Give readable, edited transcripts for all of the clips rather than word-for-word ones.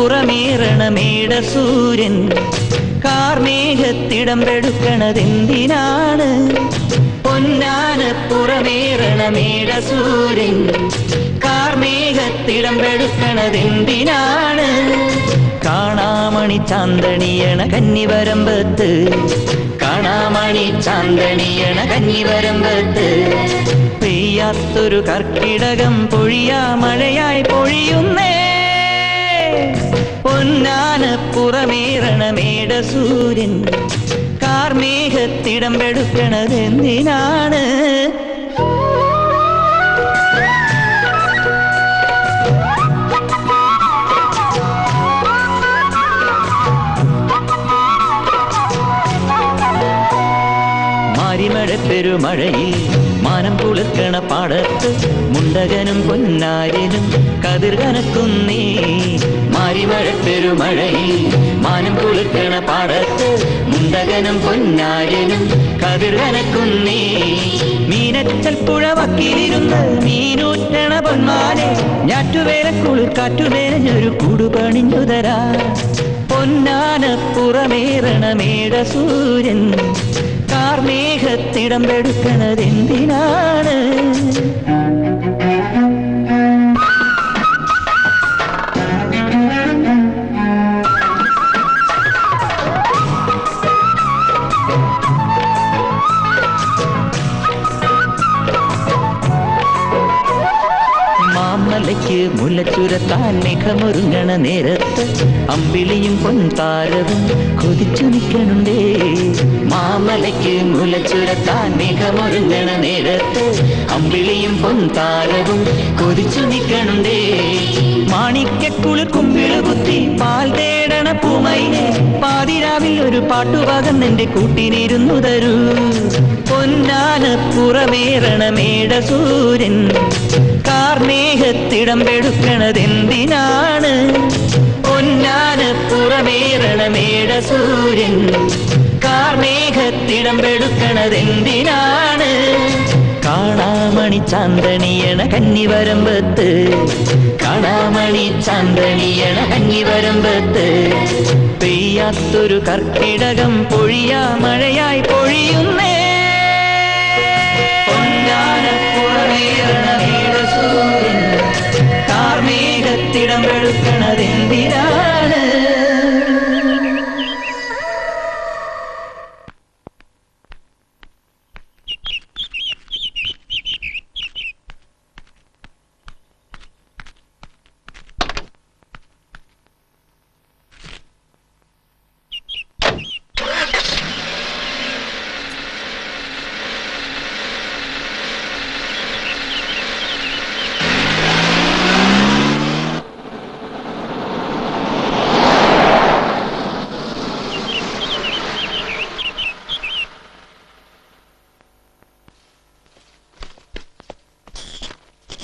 പുറമേറണമേട സൂര്യൻ കാർമേഘത്തിടമ്പെടുക്കണതെന്തിനാണ്? പൊന്നാന പുറമേറണമേട സൂര്യൻ കാർമേഘത്തിടമ്പെടുക്കണതെന്തിനാണ്? കാണാമണി ചാന്തണിയണ കന്നിവരമ്പത്ത്, കാണാമണി ചാന്തണിയണ കന്നിവരമ്പത്ത്, പെയ്യാത്തൊരു കർക്കിടകം പൊഴിയാ മഴയായി പൊഴിയുന്നേ. പൊന്നാന പുറമേറണമേട സൂര്യൻ കാർമേഘത്തിടമ്പെടുക്കണതെന്തിനാണ്? പെരുമഴയിൽ മാനം കുളിർക്കണ പാടത്ത് മുണ്ടകനും പൊന്നാരിനും കതിർ കനക്കുന്നേ. മാരിമഴ പെരുമഴയിൽ മാനം കുളിർക്കണ പാടത്ത് മുണ്ടകനും പൊന്നാരിനും കതിർ കനക്കുന്നേ. മീനച്ചൽ പുഴ വക്കിലിരുന്ന് മീനൂറ്റണ പൊന്മാനെ, ഞാറ്റുവേലക്കുളിർ കാറ്റുവേലഞ്ഞൊരു കൂടുപണിഞ്ഞു തരാ. പൊന്നാന പുറമേറണമേട സൂര്യൻ കാർമേഘത്തിടമ്പെടുക്കണതെന്തിനാണ്? മാമലയ്ക്ക് മുല്ലച്ചുരത്താൻ മേഘമൊരുങ്ങണ നേരത്ത് അമ്പിളിയും പൊൻതാരവും കൊതിച്ചു നിൽക്കണുണ്ടേ. മാമലയ്ക്ക് മുല്ലച്ചുരത്താൻ മേഘമൊരുങ്ങണ നേരത്ത് അമ്പിളിയും പൊൻതാരവും കൊതിച്ചു നിൽക്കണുണ്ടേ. മാണിക്യക്കുളിർ കുമ്പിള് കുത്തി പാൽ തേടണ പൂമയിലെ പാതിരാവിൽ ഒരു പാട്ടുഭാഗം നിന്റെ കൂട്ടിനിരുന്നു തരൂ. പൊന്നാന പുറമേറണമേട സൂര്യൻ കാർമേഘത്തിടമ്പെടുക്കണതെന്തിനാണ്? പൊന്നാന പുറമേറണമേട സൂര്യൻ കാർമേഘത്തിടമ്പെടുക്കണതെന്തിനാണ്? കാണാമണി ചാന്തണിയണ കന്നിവരമ്പത്ത്, കാണാമണി ചാന്തണിയണ കന്നിവരമ്പത്ത്, പെയ്യാത്തൊരു കർക്കിടകം പൊഴിയാ മഴയായി പൊഴിയുന്നേ. പൊന്നാന പുറമേറണമേട സൂര്യൻ കാർമേഘത്തിടമ്പെടുക്കണതെന്തിനാണ്?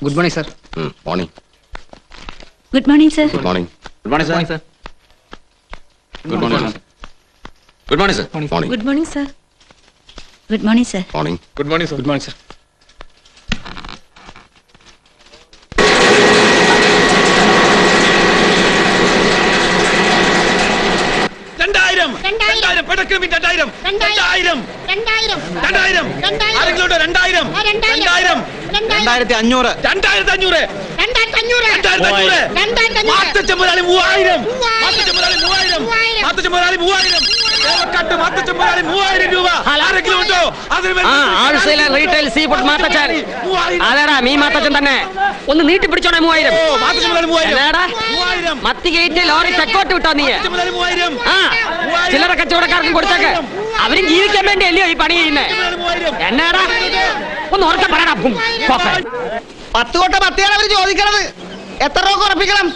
Good morning, sir. Morning. Good morning, sir. Good morning. Good morning, sir. Good morning, sir. Good morning, sir. Morning. Good morning, sir. Good morning, sir. Morning. Good morning, sir. Good morning, sir. Retail sea food Mathachan അതെടാ മീൻ മാത്തച്ചൻ തന്നെ ഒന്ന് നീട്ടി പിടിച്ചോണേ 3000 മത്തി കയറ്റി lorry തെക്കോട്ട് വിട്ടോ നീ ആ ചില്ലറ കച്ചവടക്കാർക്കും കൊടുത്തേക്ക് അവരും ജീവിക്കാൻ വേണ്ടി അല്ലയോ ഈ പണി ചെയ്യുന്നേ എന്നാടാ ഒന്ന് ഉറക്കെ പറയടാ 10 കൊട്ട മത്തിയാണ് അവര് ചോദിക്കണത് എത്ര രൂപ ഉറപ്പിക്കണം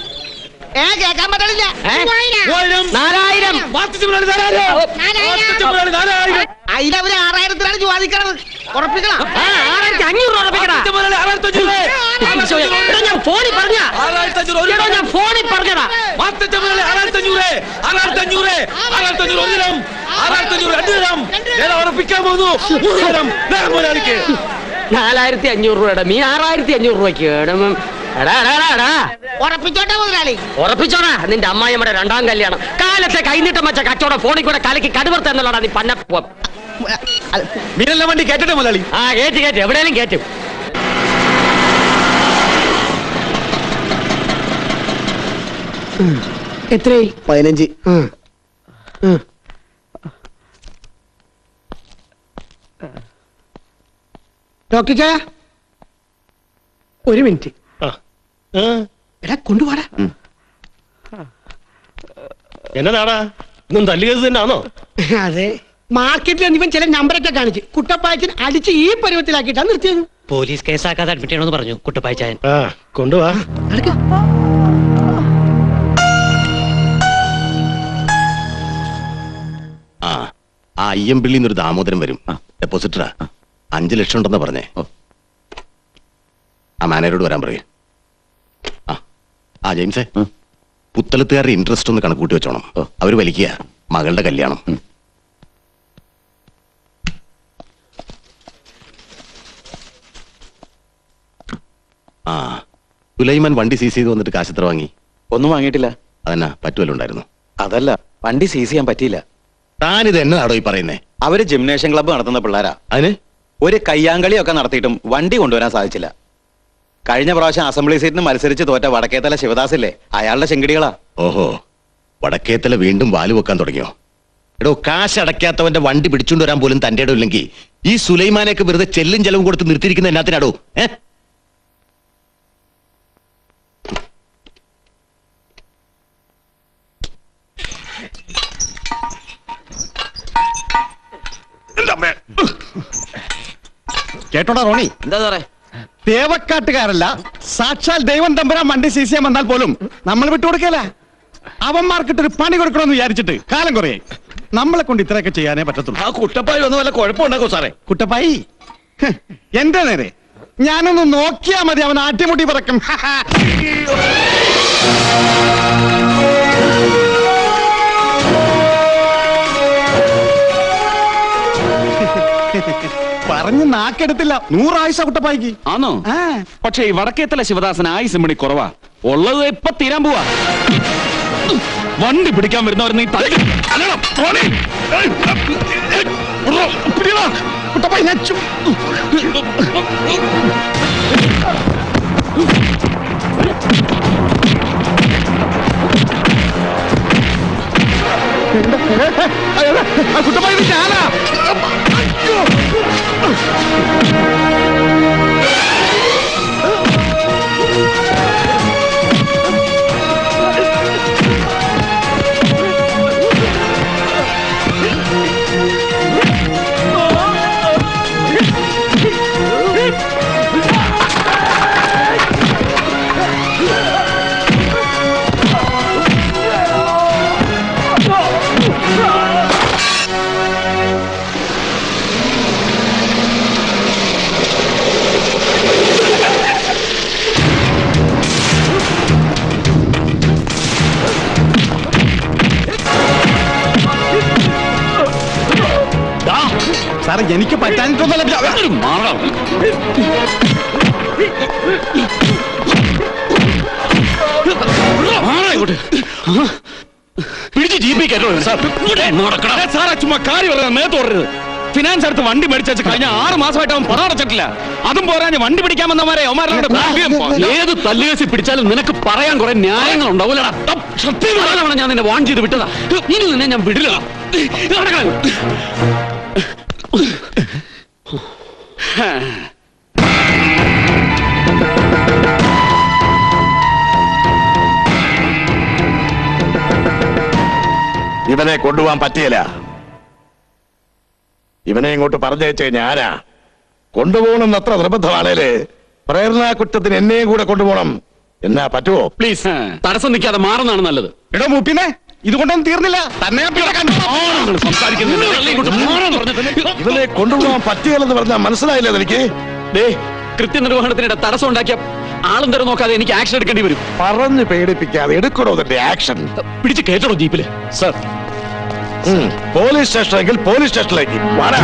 കേക്കാൻ പറ്റണില്ല 4000 അതിലവര് 6000-ത്തിനാണ് ചോദിക്കണത് ഉറപ്പിക്കണം 6500 ഉറപ്പിക്കടാ ഞാൻ ഫോണിൽ പറഞ്ഞടാ ഉറപ്പിക്കാൻ പോകുന്നു 4500 രൂപയുടെ മീൻ 6500 രൂപയ്ക്ക് എടാ എടാ എടാ, എടാ ഉറപ്പിച്ചോട്ടെ മുതലാളി. ഉറപ്പിച്ചോടാ നിന്റെ അമ്മായിയമ്മയുടെ രണ്ടാം കല്യാണം. കാലത്തെ കൈനീട്ടം വെച്ച കച്ചവടം ഫോണിൽ കൂടെ കലക്കി കടുവർത്ത എന്നുള്ളടാ നീ പന്ന. മീനെല്ലാം വണ്ടി കേട്ടിട്ട് മുതലാളി. ആ കേറ്റ് എവിടെയെങ്കിലും കേറ്റും. എത്രയായി? 15. ഡോക്ടർ ചായ ഒരു മിനിറ്റ്. എടാ കൊണ്ടുപോടാ. എന്നതാടാ ഇന്നും തല്ലു കേസ് തന്നെയാണോ? അതെ, മാർക്കറ്റിൽ ഇവൻ ചില നമ്പറൊക്കെ കാണിച്ച് കുട്ടപ്പായത്തിന് അടിച്ച് ഈ പരുവത്തിലാക്കിയിട്ടാണ് നിർത്തിയത്. പോലീസ് കേസാക്കാതെ അഡ്മിറ്റ് ചെയ്യണമെന്ന് പറഞ്ഞു കുട്ടപ്പായച്ചായൻ. കൊണ്ടുപോവാ. നടക്കാം. ആ അയ്യമ്പിള്ളിന്നൊരു ദാമോദരം വരും. ഡെപ്പോസിറ്ററാ 5 ലക്ഷം ഉണ്ടെന്ന് പറഞ്ഞേ. ആ മാനേജരോട് വരാൻ പറയേ. ആ ജെയിംസേ, പുത്തലത്തുകാരുടെ ഇൻട്രസ്റ്റ് ഒന്ന് കണക്കൂട്ടി വെച്ചോണം. അവര് വലിക്കുക മകളുടെ കല്യാണം. ആ സുലൈമാൻ വണ്ടി സീസ് ചെയ്ത് വന്നിട്ട് കാശ് എത്ര വാങ്ങി? ഒന്നും വാങ്ങിയിട്ടില്ല. അതന്നാ പറ്റുമല്ലോ ഉണ്ടായിരുന്നു. അതല്ല, വണ്ടി സീസ് ചെയ്യാൻ പറ്റിയില്ല. താനിത് എന്നതാടോ ഈ പറയുന്നേ? അവര് ജിംനേഷ്യം ക്ലബ്ബ് നടത്തുന്ന പിള്ളേരാ. അതിന് ഒരു കയ്യാങ്കളിയൊക്കെ നടത്തിയിട്ടും വണ്ടി കൊണ്ടുവരാൻ സാധിച്ചില്ല. കഴിഞ്ഞ പ്രാവശ്യം അസംബ്ലി സീറ്റിന് മത്സരിച്ച് തോറ്റ വടക്കേത്തല ശിവദാസില്ലേ, അയാളുടെ ചെങ്കിടികളാ. ഓഹോ, വടക്കേത്തല വീണ്ടും വാല് വെക്കാൻ തുടങ്ങിയോ? എടോ, കാശ് അടയ്ക്കാത്തവന്റെ വണ്ടി പിടിച്ചുകൊണ്ട് വരാൻ പോലും തന്റെ ഇടം ഇല്ലെങ്കിൽ ഈ സുലൈമാനെയൊക്കെ വെറുതെ ചെല്ലും ചെലവും കൊടുത്ത് നിർത്തിയിരിക്കുന്ന എന്നാത്തിനാടോ? കേട്ടോടാ റോണി, എന്താ സാറേ? തേവക്കാട്ടുകാരല്ല, സാക്ഷാൽ ദൈവം തമ്പുരാൻ വണ്ടി സീസ് ചെയ്യാൻ വന്നാൽ പോലും നമ്മൾ വിട്ടുകൊടുക്കല. അവന്മാർക്കിട്ടൊരു പണി കൊടുക്കണമെന്ന് വിചാരിച്ചിട്ട് കാലം കുറേ. നമ്മളെ കൊണ്ട് ഇത്രയൊക്കെ ചെയ്യാനേ പറ്റത്തുള്ളൂ. ആ കുട്ടപ്പായി ഒന്നും വല്ല കുഴപ്പമുണ്ടാക്കോ സാറേ? കുട്ടപ്പായി എന്റെ നേരെ ഞാനൊന്ന് നോക്കിയാ മതി, അവൻ ആട്ടിമുട്ടി പറക്കും. പറഞ്ഞ് നാക്കെടുത്തില്ല. 100 ആയുസ കുട്ടപ്പായിക്ക്. ആണോ? പക്ഷേ ഈ വടക്കേത്തല ശിവദാസന് ആയുസ് മണി കുറവാ. ഉള്ളത് ഇപ്പൊ തീരാൻ പോവാ. വണ്ടി പിടിക്കാൻ വരുന്നവർ നീ കുട്ടപ്പായി കുട്ടപ്പായി ഞാനാ. സാറേ, എനിക്ക് പറ്റാനിട്ടൊന്നല്ല. പിടിച്ച് ജീപ്പി കേട്ടോ സാറേ. ചുമ്മാ കാര്യം പറയാൻ മേത്തോടരുത്. ഫിനാൻസ് എടുത്ത് വണ്ടി മേടിച്ചു കഴിഞ്ഞ 6 മാസമായിട്ട് അവൻ പണം അടച്ചിട്ടില്ല. അതും പോരാഞ്ഞ് വണ്ടി പിടിക്കാൻ വന്നവരെ ഏത് തല്ലുകേസി പിടിച്ചാലും നിനക്ക് പറയാൻ കുറെ ന്യായങ്ങൾ ഉണ്ടാവൂലടാ. സത്യം ഞാൻ നിന്നെ വാൺ ചെയ്ത് വിട്ടതാ. ഇനി നിന്നെ ഞാൻ വിടില്ല. ഇവനെ കൊണ്ടുപോകാൻ പറ്റിയില്ല. ഇവനെ ഇങ്ങോട്ട് പറഞ്ഞയച്ചേ ഞാനാ. കൊണ്ടുപോകണം അത്ര നിർബന്ധമാണേല് പ്രേരണാ കുറ്റത്തിന് എന്നെയും കൂടെ കൊണ്ടുപോകണം. എന്നാ പറ്റുമോ? പ്ലീസ്, തടസ്സം നിൽക്കാതെ മാറുന്നതാണ് നല്ലത്. എടോ മൂപ്പിനെ, ഇതുകൊണ്ടൊന്നും തീർന്നില്ല. തന്നെ ഇവനെ കൊണ്ടുപോകാൻ പറ്റുകയെന്ന് പറഞ്ഞാൽ മനസ്സിലായില്ലേ എനിക്ക്? കൃത്യനിർവഹണത്തിനിടെ തടസ്സം ഉണ്ടാക്കിയ ആളും തരം നോക്കാതെ എനിക്ക് ആക്ഷൻ എടുക്കേണ്ടി വരും. പറഞ്ഞു പേടിപ്പിക്കാതെ എടുക്കണോ തന്റെ ആക്ഷൻ? പിടിച്ച് കേട്ടോ ജീപ്പില്. സർ, പോലീസ് സ്റ്റേഷനെങ്കിൽ പോലീസ് സ്റ്റേഷനിലേക്ക് വാടാ.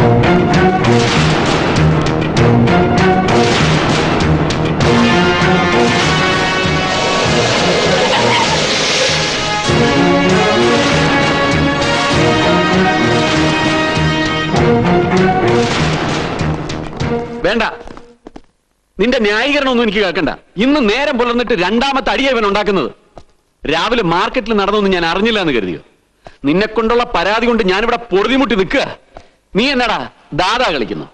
വേണ്ട, നിന്റെ ന്യായീകരണമൊന്നും എനിക്ക് കേൾക്കണ്ട. ഇന്ന് നേരം പുലർന്നിട്ട് രണ്ടാമത്തെ അടിയ ഇവൻ ഉണ്ടാക്കുന്നത്. രാവിലെ മാർക്കറ്റിൽ നടന്നൊന്നും ഞാൻ അറിഞ്ഞില്ല എന്ന് കരുതിയോ? നിന്നെ കൊണ്ടുള്ള പരാതി കൊണ്ട് ഞാനിവിടെ പൊറുതിമുട്ടി നിൽക്കുക. നീ എന്നാടാ ദാദാ കളിക്കുന്നു?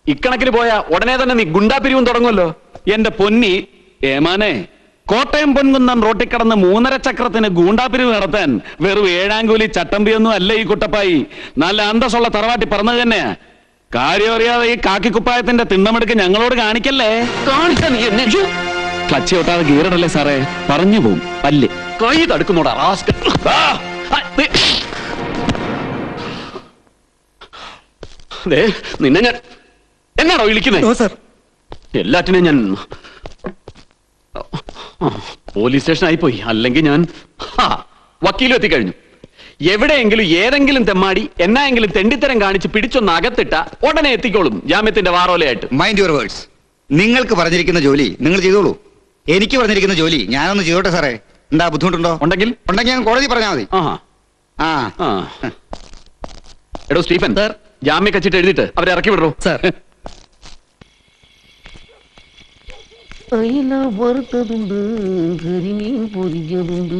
ഇക്കണക്കിന് പോയാ ഉടനെ തന്നെ നീ ഗുണ്ടാപിരിവും തുടങ്ങുമല്ലോ. എന്റെ പൊന്നി ഏമാനെ, കോട്ടയം പൊൻകുന്നം റോട്ടിൽ കടന്ന് 3.5 ചക്രത്തിന് ഗൂണ്ടാപ്പിരിവ് നടത്താൻ വെറും 7-ാം കൂലി ചട്ടമ്പിയൊന്നും അല്ല ഈ കുട്ടപ്പായി. നല്ല അന്തസ്സുള്ള തറവാട്ടി പറഞ്ഞത് തന്നെയാ. കാര്യം അറിയാതെ ഈ കാക്കിക്കുപ്പായത്തിന്റെ തിണ്ണമെടുക്ക് ഞങ്ങളോട് കാണിക്കല്ലേ. കാണിച്ചാ നീ എന്നെ ക്ലച്ച് ഒട്ടാതെ ഗീറിടല്ലേ സാറേ, പറഞ്ഞു പോവും പല്ല്. കൈ തടുക്കുന്നോടാ റാസ്കൽ. നിന്നെ ഞാൻ എന്നാണോ വിളിക്കുന്നത്? എല്ലാറ്റിനും ഞാൻ പോലീസ് സ്റ്റേഷൻ ആയിപ്പോയി. അല്ലെങ്കിൽ ഞാൻ വക്കീലും എത്തിക്കഴിഞ്ഞു. എവിടെയെങ്കിലും ഏതെങ്കിലും തെമ്മാടി എന്നായെങ്കിലും തെണ്ടിത്തരം കാണിച്ച് പിടിച്ചൊന്ന് അകത്തിട്ട ഉടനെ എത്തിക്കോളും ജാമ്യത്തിന്റെ വാറോലയായിട്ട്. Mind your words. നിങ്ങൾക്ക് പറഞ്ഞിരിക്കുന്ന ജോലി നിങ്ങൾ ചെയ്തോളൂ. എനിക്ക് പറഞ്ഞിരിക്കുന്ന ജോലി ഞാനൊന്ന് ചെയ്തോട്ടെ സാറേ. എന്താ ബുദ്ധിമുട്ടുണ്ടോ? ഉണ്ടെങ്കിൽ ഞാൻ കോടതി പറഞ്ഞാൽ മതി. ആ എടോ സ്റ്റീഫൻ, ജാമ്യം കച്ചിട്ട് എഴുതിട്ട് അവരെ ഇറക്കി വിടറോ. വറുത്തതുണ്ട്, കരിമീൻ പൊരിച്ചതുണ്ട്.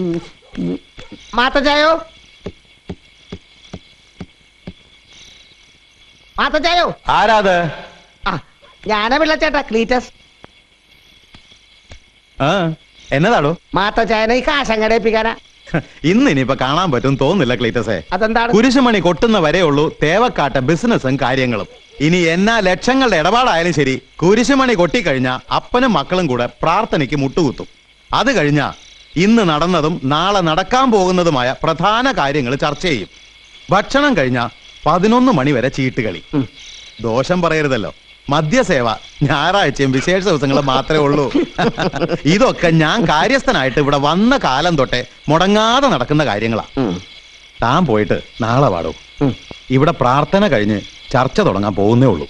മാത്തച്ചായോ, മാത്തച്ചായോ. ആരാത്? ഞാനാ വിളിച്ചേട്ടാ, ക്ലീറ്റസ്. എന്നതാടോ? മാത്തച്ചായനെ ഈ കാശങ്ങടേപ്പിക്കാനാ. ഇന്ന് ഇനിയിപ്പോ കാണാൻ പറ്റും തോന്നില്ല ക്ലീറ്റസേ. അതെന്താണ്? കുരിശുമണി കൊട്ടുന്ന വരെ ഉള്ളൂ തേവക്കാട്ട ബിസിനസ്സും കാര്യങ്ങളും. ഇനി എന്നാ ലക്ഷങ്ങളുടെ ഇടപാടായാലും ശരി, കുരിശുമണി കൊട്ടിക്കഴിഞ്ഞാ അപ്പനും മക്കളും കൂടെ പ്രാർത്ഥനയ്ക്ക് മുട്ടുകുത്തും. അത് കഴിഞ്ഞാ ഇന്ന് നടന്നതും നാളെ നടക്കാൻ പോകുന്നതുമായ പ്രധാന കാര്യങ്ങൾ ചർച്ച ചെയ്യും. ഭക്ഷണം കഴിഞ്ഞാ 11 മണി വരെ ചീട്ടുകളി. ദോഷം പറയരുതല്ലോ, മദ്യസേവ ഞായറാഴ്ചയും വിശേഷ ദിവസങ്ങളും മാത്രമേ ഉള്ളൂ. ഇതൊക്കെ ഞാൻ കാര്യസ്ഥനായിട്ട് ഇവിടെ വന്ന കാലം തൊട്ടേ മുടങ്ങാതെ നടക്കുന്ന കാര്യങ്ങളാ. താൻ പോയിട്ട് നാളെ പാടും. ഇവിടെ പ്രാർത്ഥന കഴിഞ്ഞ് ചർച്ച തുടങ്ങാൻ പോകുന്നേ ഉള്ളൂ.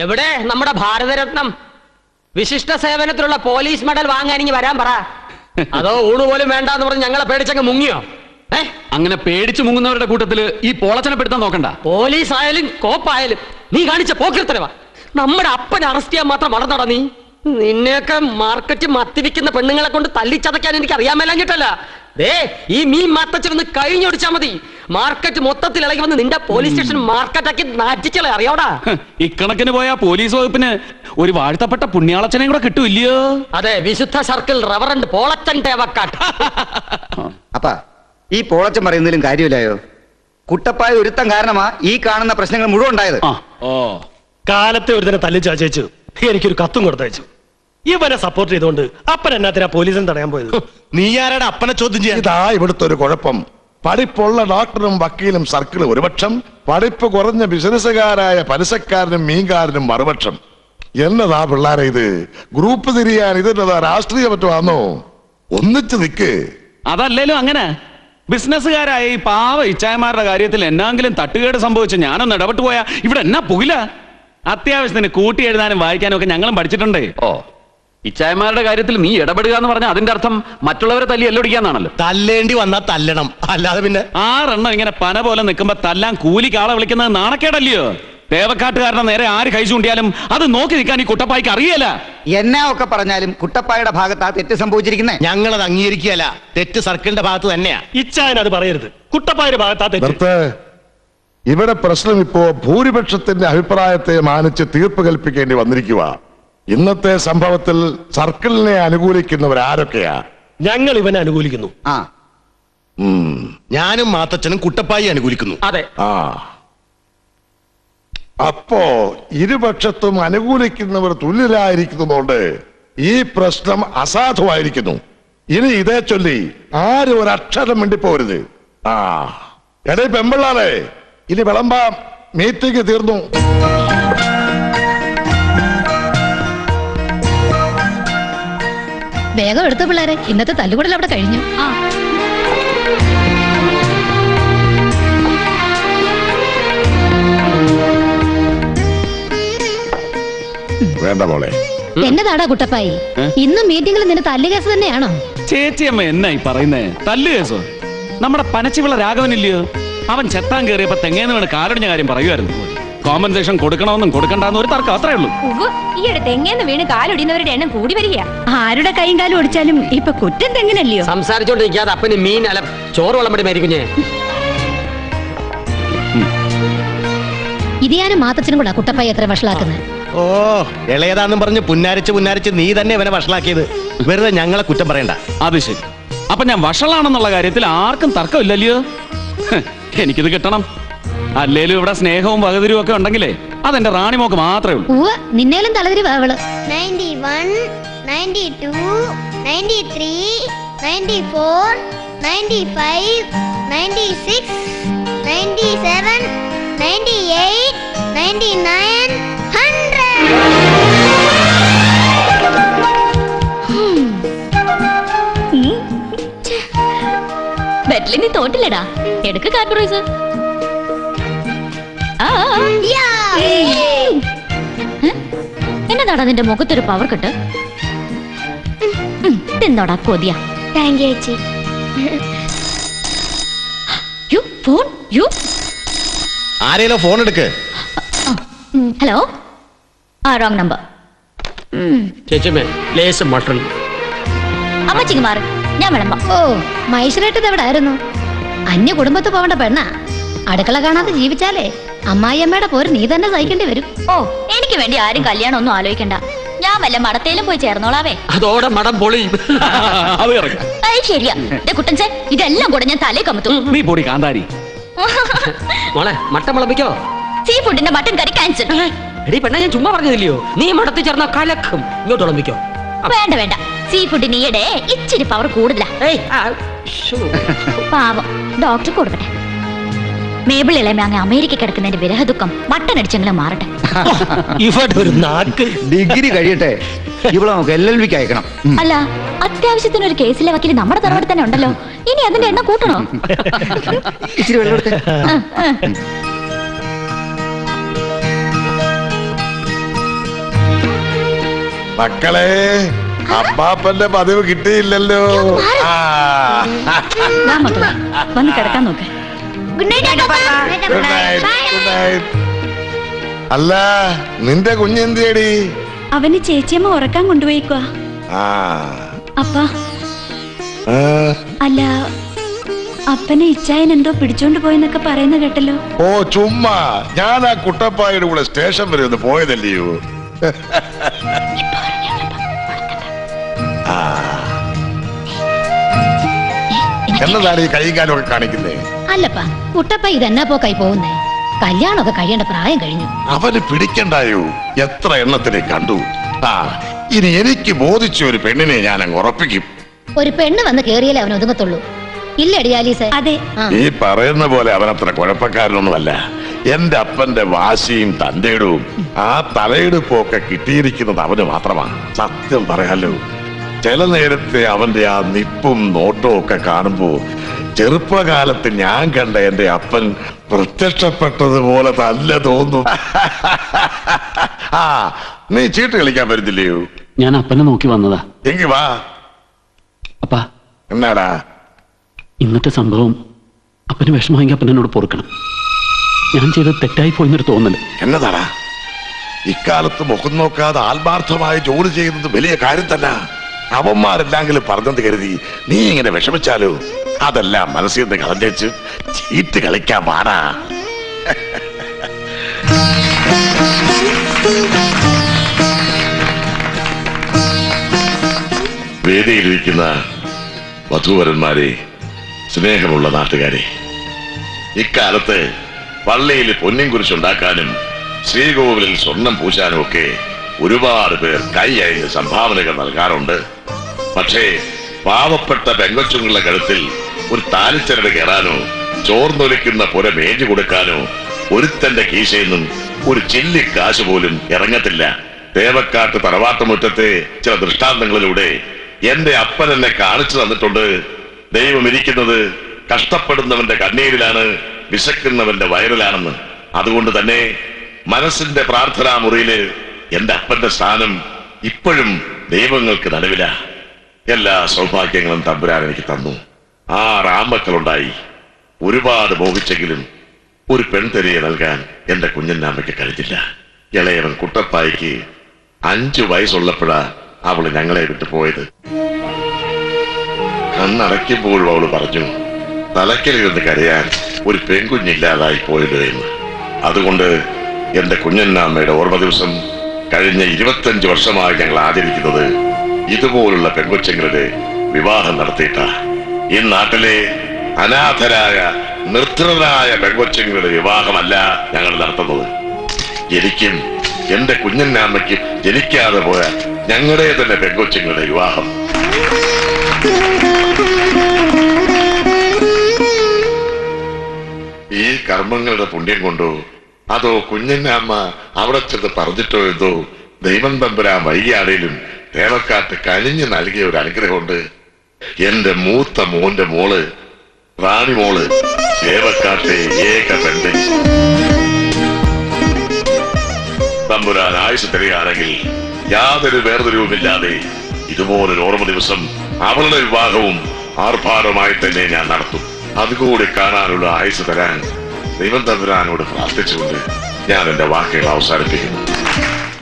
എവിടെ നമ്മുടെ ഭാരതരത്നം? വിശിഷ്ട സേവനത്തിലുള്ള പോലീസ് മെഡൽ വാങ്ങാൻ ഇനി വരാൻ പറ. അതോ ഊണ് പോലും വേണ്ടാന്ന് പറഞ്ഞ് ഞങ്ങളെ പേടിച്ചങ്ങ് മുങ്ങിയോ? അങ്ങനെ പേടിച്ചു മുങ്ങുന്നവരുടെ കൂട്ടത്തില് ഈ പോളച്ചനെ പെടുത്താൻ നോക്കണ്ട. പോലീസ് ആയാലും കോപ്പായാലും നീ കാണിച്ച പോക്കിർത്തരവാ. നമ്മുടെ അപ്പനെ അറസ്റ്റ് ചെയ്യാൻ മാത്രം വളർന്നടാ നീ. നിന്നെയൊക്കെ മാർക്കറ്റ് മത്തിവിക്കുന്ന പെണ്ണുങ്ങളെ കൊണ്ട് തല്ലിച്ചതയ്ക്കാൻ എനിക്ക് അറിയാൻ മേലാഞ്ഞിട്ടല്ല. ദേ ഈ മീൻ മാത്തച്ചൊന്ന് കഴിഞ്ഞൊടിച്ചാ മതി. മാർക്കറ്റ് മൊത്തത്തിൽ ഇളകി വന്ന് നിന്റെ പോലീസ് സ്റ്റേഷൻ മാർക്കറ്റാക്കി നാറ്റിച്ചളെ അറിയാവടാ. ഇക്കണക്കിന് പോയാ പോലീസ് വകുപ്പിന് ഒരു വാഴ്ത്തപ്പെട്ട പുണ്യാളച്ചനെയും കൂടെ കിട്ടൂല്ലയോ? അതെ, വിശുദ്ധ സർക്കിൾ റവറന്റ് പോളച്ചൻ തേവക്കാട്ട്. അപ്പാ, ഈ പോളച്ചൻ പറയുന്നതിലും കാര്യമില്ലായോ? കുട്ടപ്പായ ഒരുത്തം കാരണമാ ഈ കാണുന്ന പ്രശ്നങ്ങൾ മുഴുവൻ ഉണ്ടായത്. കാലത്തെ ഒരു തന്നെ തല്ലി ചാച്ചേച്ചു എനിക്കൊരു കത്തും കൊടുത്തയച്ചു. ഇവനെ സപ്പോർട്ട് ചെയ്തുകൊണ്ട് അപ്പൻ എന്നാത്തിനാ പോലീസിനെ തടയാൻ പോയത്? നീ ആരാടെ അപ്പനെ ചോദ്യം ചെയ്യാൻ? ഇതാ ഇവിടുത്തെ ഒരു കുഴപ്പം. പഠിപ്പുള്ള ഡോക്ടറും വക്കീലും സർക്കിൾ ഒരുപക്ഷം, പഠിപ്പ് കുറഞ്ഞ ബിസിനസ്സുകാരായ പലിശക്കാരനും മീൻകാരനും മറുപക്ഷം. എന്നതാ പിള്ളാരെ ഇത്? ഗ്രൂപ്പ് തിരിയാൻ ഇതിൻ്റെതാ രാഷ്ട്രീയ പറ്റുവാന്നോ? ഒന്നിച്ച് നിക്ക്. അതല്ലേലും അങ്ങനെ ബിസിനസ്സുകാരായ ഈ പാവ ഇച്ചായമാരുടെ കാര്യത്തിൽ എന്നാങ്കിലും തട്ടുകേട് സംഭവിച്ച ഞാനൊന്ന് ഇടപെട്ടു പോയാ ഇവിടെ എന്നാ പുകില. അത്യാവശ്യത്തിന് കൂട്ടി എഴുതാനും വായിക്കാനും ഒക്കെ ഞങ്ങളും പഠിച്ചിട്ടുണ്ട്. ഇച്ചായമാരുടെ കാര്യത്തിൽ നീ ഇടപെടുക എന്ന് പറഞ്ഞാൽ അതിന്റെ അർത്ഥം മറ്റുള്ളവരെ തല്ലി എല്ലൊടിക്കാന്നാണല്ലോ. തല്ലേണ്ടി വന്നാ തല്ലണം, അല്ലാതെ പിന്നെ 6 ഇങ്ങനെ പന പോലെ നിൽക്കുമ്പോ തല്ലാൻ കൂലിക്ക് ആളെ വിളിക്കുന്നത് നാണക്കേടല്ലയോ? തേവക്കാട്ടുകാരുടെ നേരെ ആര് കൈ ചൂണ്ടിയാലും അത് നോക്കി നിൽക്കാൻ ഈ കുട്ടപ്പായ്ക്ക് അറിയല. എന്നാ ഒക്കെ പറഞ്ഞാലും കുട്ടപ്പായുടെ ഭാഗത്താ തെറ്റ് സംഭവിച്ചിരിക്കുന്നേ. ഞങ്ങളത് അംഗീകരിക്കുകയല്ല, തെറ്റ് സർക്കിളിന്റെ ഭാഗത്ത് തന്നെയാ. ഇച്ചായൻ അത് പറയരുത്. കുട്ടപ്പായുടെ ഭാഗത്താ തെറ്റ്. ഇവിടെ പ്രശ്നം ഇപ്പോ ഭൂരിപക്ഷത്തിന്റെ അഭിപ്രായത്തെ മാനിച്ച് തീർപ്പ് കൽപ്പിക്കേണ്ടി വന്നിരിക്കുക. ഇന്നത്തെ സംഭവത്തിൽ സർക്കിളിനെ അനുകൂലിക്കുന്നവർ ആരൊക്കെയാ? ഞങ്ങൾ ഇവനെ അനുകൂലിക്കുന്നു. ഞാനും മാത്തച്ഛനും കുട്ടപ്പായി അനുകൂലിക്കുന്നു. അതെ. അപ്പോ ഇരുപക്ഷത്തും അനുകൂലിക്കുന്നവർ തുല്യരായിരിക്കുന്നതുകൊണ്ട് ഈ പ്രശ്നം അസാധുവായിരിക്കുന്നു. ഇനി ഇതേ ചൊല്ലി ആരും ഒരക്ഷരം മിണ്ടിപ്പോരുത്. എടേ പെമ്പിള്ളാരെ, ഇനി വിളമ്പാം. മീറ്റിംഗ് തീർന്നു. വേഗം എടുത്തു പിള്ളേരെ, ഇന്നത്തെ തല്ലുകൂടൽ അവിടെ കഴിഞ്ഞു. വേണ്ട മോളെ. എന്നതാടാ കുട്ടപ്പായി, ഇന്നും മീറ്റിംഗിൽ നിന്റെ തല്ലുകേസ് തന്നെയാണോ? ചേച്ചിയമ്മ എന്നായി പറയുന്നേ? തല്ലു കേസോ? നമ്മുടെ പനച്ചിവിള രാഘവനില്ലയോ, അവൻ ചെത്താൻ കയറിയപ്പോ തെങ്ങേന്ന് വീണ് കാലൊടിഞ്ഞ കാര്യം പറയുമായിരുന്നു. കോമ്പൻസേഷൻ കൊടുക്കണമെന്നും കൊടുക്കണ്ടെന്നും ഒരു തർക്കം, അത്രേ ഉള്ളൂ. ഈയിടെ തെങ്ങേന്ന് വീണ് കാലൊടിയുന്നവരുടെ എണ്ണം കൂടി വരിക. ആരുടെ കൈയും കാലും ഒടിച്ചാലും ഇപ്പൊ കുറ്റം തെങ്ങിനല്ലയോ? സംസാരിച്ചോണ്ടിരിക്കാതെ അപ്പന് മീൻ അല്ല ചോറ് വിളമ്പടി മേരിക്കുഞ്ഞേ. ഇത് ഞാനും മാത്തച്ഛനും കൂടാ കുട്ടപ്പായി എത്ര വഷളാക്കുന്നത്. ഓ, ഇളയതാന്നും പറഞ്ഞ് പുന്നാരിച്ച് നീ തന്നെ ഇവനെ വഷളാക്കിയത്. വെറുതെ ഞങ്ങളെ കുറ്റം പറയണ്ട. അത് ശരി. അപ്പൊ ഞാൻ വഷളാണെന്നുള്ള കാര്യത്തിൽ ആർക്കും തർക്കമില്ലല്ലയോ? എനിക്കിത് കിട്ടണം. അല്ലേലും ഇവിടെ സ്നേഹവും വകതിരും ഒക്കെ ഉണ്ടെങ്കിലേ അതെന്റെ റാണിമോക്ക് മാത്രമേ ഉള്ളൂ. നിന്നേലും തലതിരി വാവള്. 91, 92, 93, 94, 95, 96, 97, 98, 99, 100. ബെറ്റിൽ നീ തോറ്റില്ലടാ. എടുക്ക് കാർപ്പറൈസ്. എന്നതാടാ നിന്റെ മുഖത്തൊരു പവർ കെട്ട്? എന്നോടാ കൊതിയ. താങ്ക് യു ചേച്ചി. ഫോൺ ആരേലോ ഫോൺ എടുക്ക്. ഹലോ. Wrong number. ചേച്ചിമേ ലേശം മട്ടൺ. അമ്മച്ചിക്ക് മാറി, ഞാൻ വിളമ്പാം. ഓ, മൈസൂരേട്ടത് എവിടെ ആയിരുന്നു? അന്യ കുടുംബത്ത് പോവേണ്ട പെണ്ണ. അടുക്കള കാണാതെ ജീവിച്ചാലേ അമ്മായിയമ്മയുടെ പോര് നീ തന്നെ സഹിക്കേണ്ടി വരും. ഓ, എനിക്ക് വേണ്ടി ആരും കല്യാണം ഒന്നും ആലോചിക്കണ്ട. ഞാൻ വല്ല മടത്തേലും പോയി ചേർന്നോളാവേ. അതോടെ മടം പൊളി. ശരിയാ കുട്ടൻസേ, ഇതെല്ലാം കൂടെ ഞാൻ തലേ കമത്തും. നീ പൊടി കാന്താരി. മോളെ മട്ടൻ വിളമ്പിക്കോ. സീ ഫുഡിന്റെ മട്ടൻ കറി ക്യാൻസൽ. എടി പെണ്ണ, ഞാൻ ചുമ്മാ പറഞ്ഞതില്ലയോ, നീ മടത്തിൽ ചേർന്ന കലക്കും. ഇങ്ങോട്ട് വിളമ്പിക്കോ. വേണ്ട വേണ്ട, സീ ഫുഡിന് ഈയിടെ ഇച്ചിരി പവർ കൂടുതലാ. പാവം, ഡോക്ടർ കൊടുക്കട്ടെ. മേബിൾ ഇളമ അങ്ങ് അമേരിക്ക കിടക്കുന്നതിന്റെ വിരഹ ദുഃഖം മട്ടൻ അടിച്ചെങ്കിലും മാറട്ടെ. ഇവിടെ ഒരു നാക്ക്. ഡിഗ്രി കഴിയട്ടെ, ഇവിടെ നമുക്ക് LLBക്ക് അയക്കണം. അല്ല, അത്യാവശ്യത്തിന് ഒരു കേസിലെ വക്കീൽ നമ്മുടെ തറവാട് തന്നെ ഉണ്ടല്ലോ. ഇനി അതിന്റെ എണ്ണം കൂട്ടണോ? ഇച്ചിരി വെള്ളം എടുത്തേ. മക്കളെ, അപ്പാപ്പന്റെ പതിവ് കിട്ടിയില്ലല്ലോ. വന്ന് കിടക്കാൻ നോക്ക്. Good night, good night. അല്ല, നിന്റെ കുഞ്ഞെന്തിയടി? അവന് ചേച്ചിയമ്മ ഉറക്കാൻ കൊണ്ടുപോയിക്കുവാ. അപ്പ അല്ല, അപ്പനെ ഇച്ചായൻ എന്തോ പിടിച്ചോണ്ട് പോയെന്നൊക്കെ പറയുന്ന കേട്ടല്ലോ. ഓ, ചുമ്മാ ഞാൻ ആ കുട്ടപ്പായുടെ കൂടെ സ്റ്റേഷൻ വരെ ഒന്ന് പോയതല്ലയോ. എന്നതാണ് ഈ കൈകാലൊക്കെ കാണിക്കുന്നേ? അല്ലപ്പാ, കുട്ടപ്പ ഇതെന്നാ പോക്കായി പോകുന്നേ? കല്യാണമൊക്കെ കഴിയേണ്ട പ്രായം കഴിഞ്ഞു. അവന് പിടിക്കണ്ടായോ? എത്ര എണ്ണത്തിനെ കണ്ടു. ഇനി എനിക്ക് ബോധിച്ച ഒരു പെണ്ണിനെ ഞാൻ അങ്ങ് ഉറപ്പിക്കും. ഒരു പെണ്ണ് വന്ന് കേറിയാലേ അവൻ ഒതുങ്ങത്തുള്ളൂ. ഇല്ലടി ആലീസേ? അതെ. ഈ പറയുന്ന പോലെ അവനത്ര കുഴപ്പക്കാരനൊന്നുമല്ല. എന്റെ അപ്പന്റെ വാശിയും തന്റെയിടവും ആ തലയെടുപ്പൊക്കെ കിട്ടിയിരിക്കുന്നത് അവന് മാത്രമാണ്. സത്യം പറയാലോ, ചില നേരത്തെ അവന്റെ ആ നിപ്പും നോട്ടവും ഒക്കെ കാണുമ്പോ ചെറുപ്പകാലത്ത് ഞാൻ കണ്ട എന്റെ അപ്പൻ പ്രത്യക്ഷപ്പെട്ടതുപോലെ തന്നെ തോന്നും. നീ ചീട്ട് കളിക്കാൻ വരുന്നില്ലയോ? ഞാൻ അപ്പനെ നോക്കി വന്നതാ. എങ്കി വാ. അപ്പാ, എന്നാടാ? ഇന്നത്തെ സംഭവം അപ്പന് വിഷമമെങ്കിൽ അപ്പൻ എന്നോട് പൊറുക്കണം. ഞാൻ ചെയ്തത് തെറ്റായി പോയെന്നൊരു തോന്നല്. എന്നതാടാ? ഇക്കാലത്ത് മുഖം നോക്കാതെ ആത്മാർത്ഥമായി ജോലി ചെയ്യുന്നത് വലിയ കാര്യം തന്നെ. അവന്മാരെല്ലാങ്കിലും പറഞ്ഞത് കരുതി നീ ഇങ്ങനെ വിഷമിച്ചാലോ? അതെല്ലാം മനസ്സിൽ നിന്ന് കളഞ്ഞേച്ച് ചീട്ട് കളിക്കാൻ പാടാ. വേദിയിലിരിക്കുന്ന വധൂവരന്മാരെ, സ്നേഹമുള്ള നാട്ടുകാരെ, ഇക്കാലത്ത് പള്ളിയിൽ പൊന്നിൻ കുരിശുണ്ടാക്കാനും ശ്രീകോവിലിൽ സ്വർണം പൂശാനും ഒക്കെ ഒരുപാട് പേർ കൈ അയഞ്ഞ് സംഭാവനകൾ നൽകാറുണ്ട്. പക്ഷേ പാവപ്പെട്ട പെങ്കൊച്ചുങ്ങളുടെ കഴുത്തിൽ ഒരു താലിച്ചരട് കയറാനോ ചോർന്നൊലിക്കുന്ന പുര മേഞ്ഞു കൊടുക്കാനോ ഒരുത്തന്റെ കീശയിൽ നിന്നും ഒരു ചില്ലി കാശ് പോലും ഇറങ്ങത്തില്ല. തേവക്കാട്ട് തറവാട്ടുമുറ്റത്തെ ചില ദൃഷ്ടാന്തങ്ങളിലൂടെ എന്റെ അപ്പൻ എന്നെ കാണിച്ചു തന്നിട്ടുണ്ട്. ദൈവം ഇരിക്കുന്നത് കഷ്ടപ്പെടുന്നവന്റെ കണ്ണീരിലാണ്, വിശക്കുന്നവന്റെ വയറിലാണെന്ന്. അതുകൊണ്ട് തന്നെ മനസ്സിന്റെ പ്രാർത്ഥനാ മുറിയില് എന്റെ അപ്പന്റെ സ്ഥാനം ഇപ്പോഴും ദൈവങ്ങൾക്ക് നടുവില. എല്ലാ സൗഭാഗ്യങ്ങളും തമ്പുരാൻ എനിക്ക് തന്നു. 6 ആൺമക്കളുണ്ടായി. ഒരുപാട് മോഹിച്ചെങ്കിലും ഒരു പെൺതെരിയെ നൽകാൻ എന്റെ കുഞ്ഞന്നാമ്മയ്ക്ക് കഴിഞ്ഞില്ല. ഇളയവൻ കുട്ടപ്പായ്ക്ക് 5 വയസ്സുള്ളപ്പോഴാ അവള് ഞങ്ങളെ വിട്ടു പോയത്. കണ്ണടയ്ക്കുമ്പോഴും അവള് പറഞ്ഞു, തലക്കലിരുന്ന് കരയാൻ ഒരു പെൺകുഞ്ഞില്ലാതായി പോയത് എന്ന്. അതുകൊണ്ട് എന്റെ കുഞ്ഞന്നാമ്മയുടെ ഓർമ്മ ദിവസം കഴിഞ്ഞ 25 വർഷമായി ഞങ്ങൾ ആചരിക്കുന്നത് ഇതുപോലുള്ള പെൺകൊച്ചുങ്ങളുടെ വിവാഹം നടത്തിയിട്ടാ. ഈ നാട്ടിലെ അനാഥരായ നിർധനരായ പെൺകൊച്ചുങ്ങളുടെ വിവാഹമല്ല ഞങ്ങൾ നടത്തുന്നത്. എനിക്കും എന്റെ കുഞ്ഞന്നാമ്മയ്ക്കും ജനിക്കാതെ പോയ ഞങ്ങളുടെ തന്നെ പെൺകൊച്ചുങ്ങളുടെ വിവാഹം. ഈ കർമ്മങ്ങളുടെ പുണ്യം കൊണ്ടോ അതോ കുഞ്ഞന്നാമ്മ അവിടെ ചെന്ന് പറഞ്ഞിട്ടോ എന്തോ ദൈവം തമ്പുരാൻ വൈകിയാണേലും തേവക്കാട്ട് കനിഞ്ഞു നൽകിയ ഒരു അനുഗ്രഹമുണ്ട്. എന്റെ മൂത്ത മോന്റെ മോള് റാണി മോള് തേവക്കാട്ടെ ഏക പെണ്ണ്. തമ്പുരാൻ ആയുസ് തരികയാണെങ്കിൽ യാതൊരു വേർതിരിവുമില്ലാതെ ഇതുപോലൊരു ഓർമ്മ ദിവസം അവളുടെ വിവാഹവും ആർഭാടമായി തന്നെ ഞാൻ നടത്തും. അതുകൂടി കാണാനുള്ള ആയുസ് തരാൻ ദൈവം തമ്പുരാനോട് പ്രാർത്ഥിച്ചുകൊണ്ട് ഞാൻ എന്റെ വാക്കുകൾ അവസാനിപ്പിക്കുന്നു.